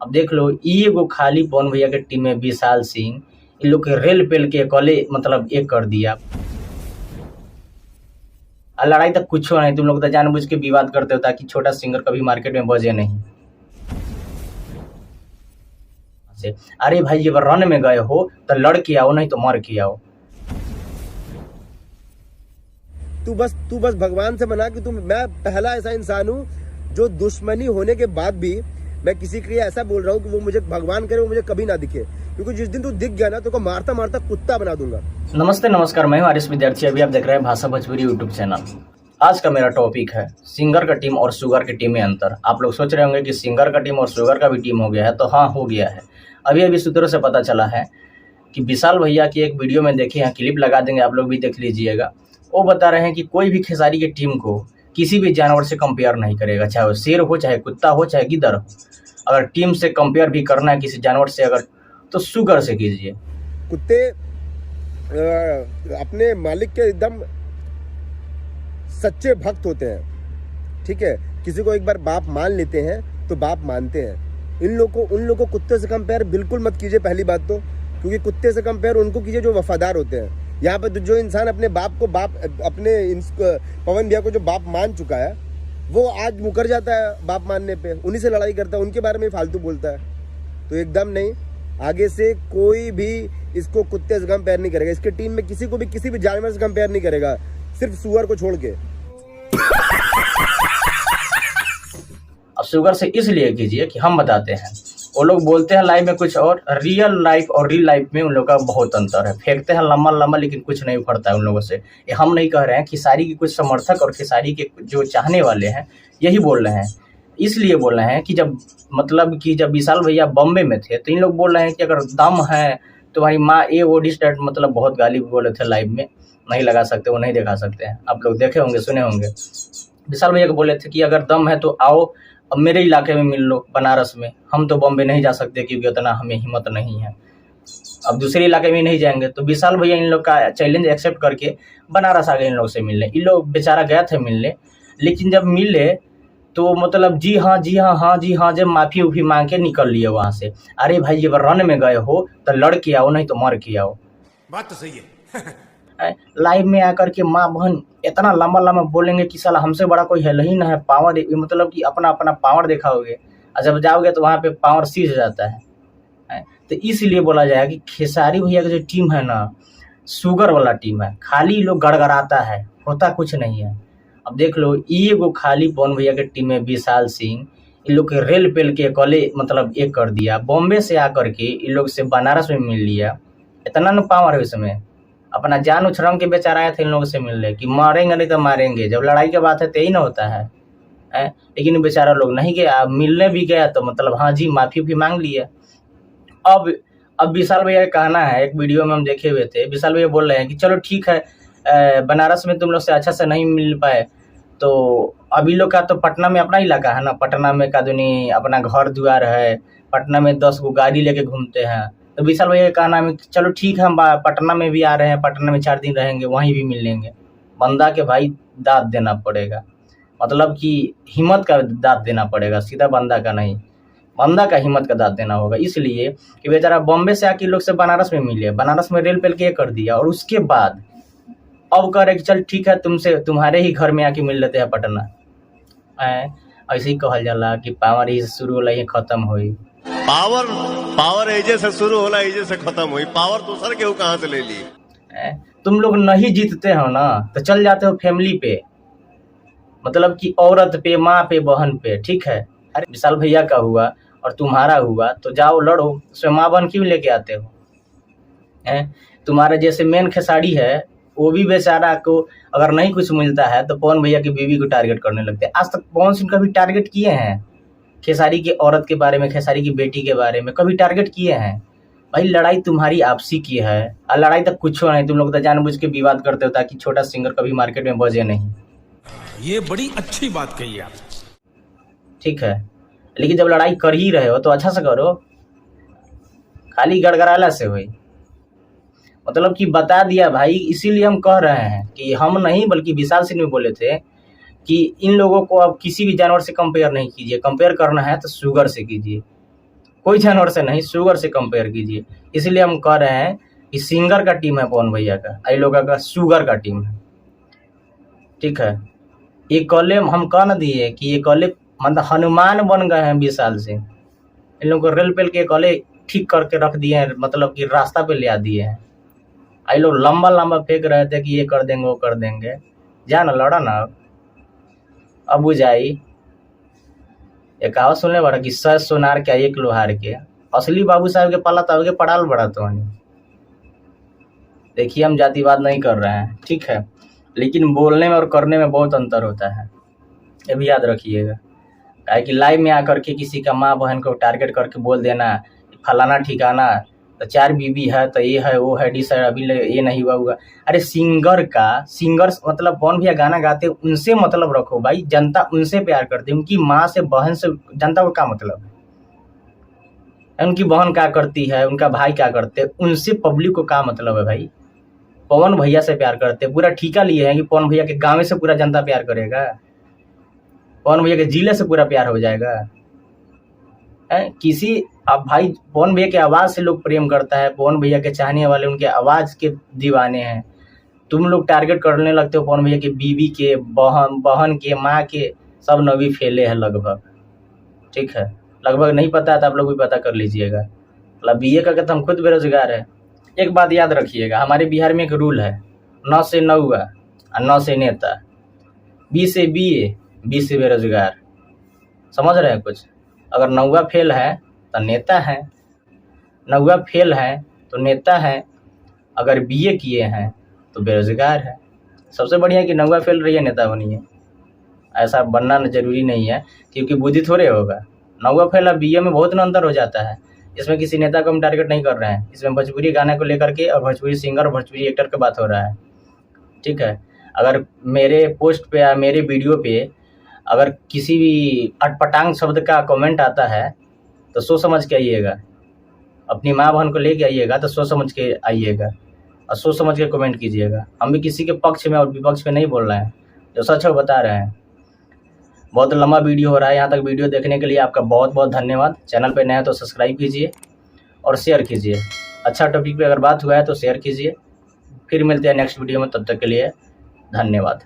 अब देख लो ई एगो खाली पवन भैया के टीम में विशाल सिंह इन लोग के रेल पेल के कॉले मतलब एक कर दिया। लड़ाई तक कुछ नहीं, तुम लोग तो जानबूझ के विवाद करते हो ताकि छोटा सिंगर कभी मार्केट में बजे नहीं। अरे भाई अगर रन में गए हो तो लड़ के आओ, नहीं तो मर के आओ। तू बस भगवान से मना कि मैं पहला ऐसा इंसान हूँ जो दुश्मनी होने के बाद भी मैं किसी के लिए ऐसा बोल रहा हूँ कि वो मुझे भगवान करे वो मुझे कभी ना दिखे, क्योंकि जिस दिन तू दिख गया ना तो मारता मारता कुत्ता बना दूंगा। नमस्ते नमस्कार, मैं हूँ आरिश विद्यार्थी। अभी आप देख रहे हैं भाषा भोजपुरी यूट्यूब चैनल। आज का मेरा टॉपिक है सिंगर का टीम और शुगर की टीम में अंतर। आप लोग सोच रहे होंगे कि सिंगर का टीम और शुगर का भी टीम हो गया है, तो हाँ हो गया है। अभी सूत्रों से पता चला है कि विशाल भैया की एक वीडियो में देखे हैं, क्लिप लगा देंगे, आप लोग भी देख लीजिएगा। वो बता रहे हैं कि कोई भी खेसारी की टीम को किसी भी जानवर से कंपेयर नहीं करेगा, चाहे वो शेर हो, चाहे कुत्ता हो, चाहे गिद्दर हो। अगर टीम से कंपेयर भी करना है किसी जानवर से अगर, तो शुगर से कीजिए। कुत्ते अपने मालिक के एकदम सच्चे भक्त होते हैं, ठीक है। किसी को एक बार बाप मान लेते हैं तो बाप मानते हैं। उन लोगों को कुत्ते से कंपेयर बिल्कुल मत कीजिए, पहली बात तो, क्योंकि कुत्ते से कंपेयर उनको कीजिए जो वफादार होते हैं। यहाँ पे जो इंसान अपने बाप को अपने पवन भैया को जो बाप मान चुका है, वो आज मुकर जाता है बाप मानने पे, उन्हीं से लड़ाई करता है, उनके बारे में फालतू बोलता है। तो एकदम नहीं, आगे से कोई भी इसको कुत्ते से कंपेयर नहीं करेगा। इसके टीम में किसी को भी किसी भी जानवर से कंपेयर नहीं करेगा, सिर्फ सुअर को छोड़ के। अब शुगर से इसलिए कीजिए कि हम बताते हैं, वो लोग बोलते हैं लाइफ में कुछ और, रियल लाइफ और रियल लाइफ में उन लोगों का बहुत अंतर है। फेंकते हैं लम्बा लम्बा लेकिन कुछ नहीं उखड़ता है उन लोगों से। ये हम नहीं कह रहे हैं, खेसारी के कुछ समर्थक और खेसारी के जो चाहने वाले हैं यही बोल रहे हैं। इसलिए बोल रहे हैं कि जब विशाल भैया बॉम्बे में थे तो इन लोग बोल रहे हैं कि अगर दम है तुम्हारी माँ ए वो डिस्टेंट, मतलब बहुत गाली बोले थे लाइव में, नहीं लगा सकते, वो नहीं दिखा सकते हैं। आप लोग देखे होंगे, सुने होंगे। विशाल भैया को बोले थे कि अगर दम है तो आओ अब मेरे इलाके में मिल लो, बनारस में। हम तो बॉम्बे नहीं जा सकते क्योंकि उतना हमें हिम्मत नहीं है। अब दूसरे इलाके में नहीं जाएंगे, तो विशाल भैया इन लोग का चैलेंज एक्सेप्ट करके बनारस आ गए इन लोग से मिलने। इन लोग बेचारा गया थे मिलने, लेकिन जब मिले तो मतलब जी हाँ जब माफ़ी उफी मांग के निकल लिए वहाँ से। अरे भाई अगर रन में गए हो तो लड़ के आओ, नहीं तो मर के आओ। बात तो सही है। लाइव में आकर के माँ बहन इतना लंबा बोलेंगे कि साला हमसे बड़ा कोई है ही ना है। पावर मतलब कि अपना पावर दिखाओगे, और जब जाओगे तो वहाँ पे पावर सीज जाता है। तो इसलिए बोला जाए कि खेसारी भैया की जो टीम है ना, शुगर वाला टीम है। खाली लोग गड़गड़ाता है, होता कुछ नहीं है। अब देख लो ई एगो खाली पवन भैया के टीम में विशाल सिंह इन लोग के रेल पेल के कॉले मतलब एक कर दिया। बॉम्बे से आकर के इन लोग से बनारस में मिल लिया। इतना न पावर है इसमें, अपना जान उछरंग के बेचारा आए थे इन लोगों से मिलने कि मारेंगे नहीं तो मारेंगे। जब लड़ाई की बात है तो यही ना होता है। लेकिन बेचारा लोग नहीं गया, मिलने भी गया तो मतलब हाँ जी माफ़ी भी मांग लिया। अब विशाल भैया का कहना है, एक वीडियो में हम देखे हुए थे, विशाल भैया बोल रहे हैं कि चलो ठीक है, बनारस में तुम लोग से अच्छा से नहीं मिल पाए तो अभी लोग का तो पटना में अपना इलाका है ना, पटना में कादुनी अपना घर द्वार है, पटना में 10 गो गाड़ी लेके घूमते हैं। तो विशाल भैया का कहना है चलो ठीक है, हम पटना में भी आ रहे हैं, पटना में 4 दिन रहेंगे, वहीं भी मिल लेंगे। बंदा के भाई दाद देना पड़ेगा, मतलब कि हिम्मत का दाद देना पड़ेगा, सीधा बंदा का नहीं, बंदा का हिम्मत का दाद देना होगा। इसलिए कि बेचारा बॉम्बे से आके लोग से बनारस में मिले, बनारस में रेल पेल के कर दिया, और उसके बाद अब कह रहे कि चल ठीक है तुमसे तुम्हारे ही घर में आके मिल लेते हैं पटना। ऐसे ही कहल जाला कि पावर ही शुरू होला ही खत्म हुई। पावर एजे से शुरू होला एजे से खत्म हुई। पावर दूसर के कहां से ले ली? तुम लोग नहीं जीतते हो ना तो चल जाते हो फैमिली पे, मतलब कि औरत पे, माँ पे, बहन पे, ठीक है। अरे विशाल भैया का हुआ और तुम्हारा हुआ तो जाओ लड़ो, उसमें माँ बहन क्यों लेके आते हो? तुम्हारे जैसे मेन खेसाड़ी है, वो भी बेचारा को अगर नहीं कुछ मिलता है तो पवन भैया की बीवी को टारगेट करने लगते हैं। आज तक पवन सिंह कभी टारगेट किए हैं खेसारी की औरत के बारे में, खेसारी की बेटी के बारे में कभी टारगेट किए हैं? भाई लड़ाई तुम्हारी आपसी की है, और लड़ाई तक कुछ नहीं, तुम लोग तो जानबूझ के विवाद करते हो ताकि छोटा सिंगर कभी मार्केट में बजे नहीं। ये बड़ी अच्छी बात कही आप, ठीक है। लेकिन जब लड़ाई कर ही रहे हो तो अच्छा से करो, खाली गड़गड़ाला से हुई, मतलब कि बता दिया भाई। इसीलिए हम कह रहे हैं कि हम नहीं बल्कि विशाल सिंह भी बोले थे कि इन लोगों को अब किसी भी जानवर से कंपेयर नहीं कीजिए, कंपेयर करना है तो शुगर से कीजिए। कोई जानवर से नहीं, शुगर से कंपेयर कीजिए। इसलिए हम कह रहे हैं कि सिंगर का टीम है पवन भैया का, आई लोगों का शुगर का टीम है। ठीक है, ये कॉले हम कह न दिए कि ये कॉले मतलब हनुमान बन गए हैं 20 साल से। इन लोगों को रेल पेल के कॉले ठीक करके रख दिए हैं, मतलब कि रास्ता पे ले आ दिए हैं। आई लोग लंबा लंबा फेंक रहे थे कि ये कर देंगे वो कर देंगे। जा ना लड़ा ना, अब बुझाई। एक कहावत सुनने बड़ा कि 100 सोनार क्या 1 लोहार के। असली बाबू साहब के पाला तब के पड़ाल बड़ा तो नहीं। देखिए हम जातिवाद नहीं कर रहे हैं, ठीक है, लेकिन बोलने में और करने में बहुत अंतर होता है, ये भी याद रखिएगा। काहे कि लाइव में आकर के किसी का माँ बहन को टारगेट करके बोल देना फलाना ठिकाना, तो 4 बीबी है तो ये है वो है डी सर अभी ये नहीं हुआ होगा। अरे सिंगर मतलब कौन भी गाना गाते उनसे मतलब रखो भाई, जनता उनसे प्यार करती है। उनकी माँ से बहन से जनता को क्या मतलब है? उनकी बहन क्या करती है, उनका भाई क्या करते हैं, उनसे पब्लिक को क्या मतलब है भाई? पवन भैया से प्यार करते हैं, पूरा ठिका लिए हैं कि पवन भैया के गाँव से पूरा जनता प्यार करेगा, पवन भैया के जिले से पूरा प्यार हो जाएगा है? किसी अब भाई पवन भैया के आवाज़ से लोग प्रेम करता है, पवन भैया के चाहने वाले उनके आवाज़ के दीवाने हैं। तुम लोग टारगेट करने लगते हो पवन भैया के बीवी के, बहन के, माँ के, सब नवी फैले हैं लगभग। ठीक है, लगभग नहीं पता है तो आप लोग भी पता कर लीजिएगा। मतलब BA का कहते हम खुद बेरोजगार है। एक बात याद रखिएगा, हमारे बिहार में एक रूल है, 9 से नौवा और 9 से नेता, B से BA, B से बेरोजगार। समझ रहे हैं कुछ? अगर नौवा फेल है तो नेता है, नौवा फेल है तो नेता है, अगर BA किए हैं तो बेरोजगार है। सबसे बढ़िया कि नौवा फेल रही है नेता बनिए, ऐसा बनना जरूरी नहीं है, क्योंकि बुद्धि थोड़े होगा। नौवा फेल और BA में बहुत अंतर हो जाता है। इसमें किसी नेता को हम टारगेट नहीं कर रहे हैं, इसमें भोजपुरी गाने को लेकर के और भोजपुरी सिंगर और भोजपुरी एक्टर की बात हो रहा है। ठीक है, अगर मेरे पोस्ट पे या मेरे वीडियो पे अगर किसी भी अटपटांग शब्द का कमेंट आता है तो सोच समझ के आइएगा। अपनी माँ बहन को लेके आइएगा तो सोच समझ के आइएगा और सोच समझ के कमेंट कीजिएगा। हम भी किसी के पक्ष में और विपक्ष में नहीं बोल रहे हैं, जो सच है वो बता रहे हैं। बहुत लंबा वीडियो हो रहा है, यहाँ तक वीडियो देखने के लिए आपका बहुत बहुत धन्यवाद। चैनल पे नया है तो सब्सक्राइब कीजिए और शेयर कीजिए। अच्छा टॉपिक पे अगर बात हुआ है तो शेयर कीजिए। फिर मिलते हैं नेक्स्ट वीडियो में, तब तक के लिए धन्यवाद।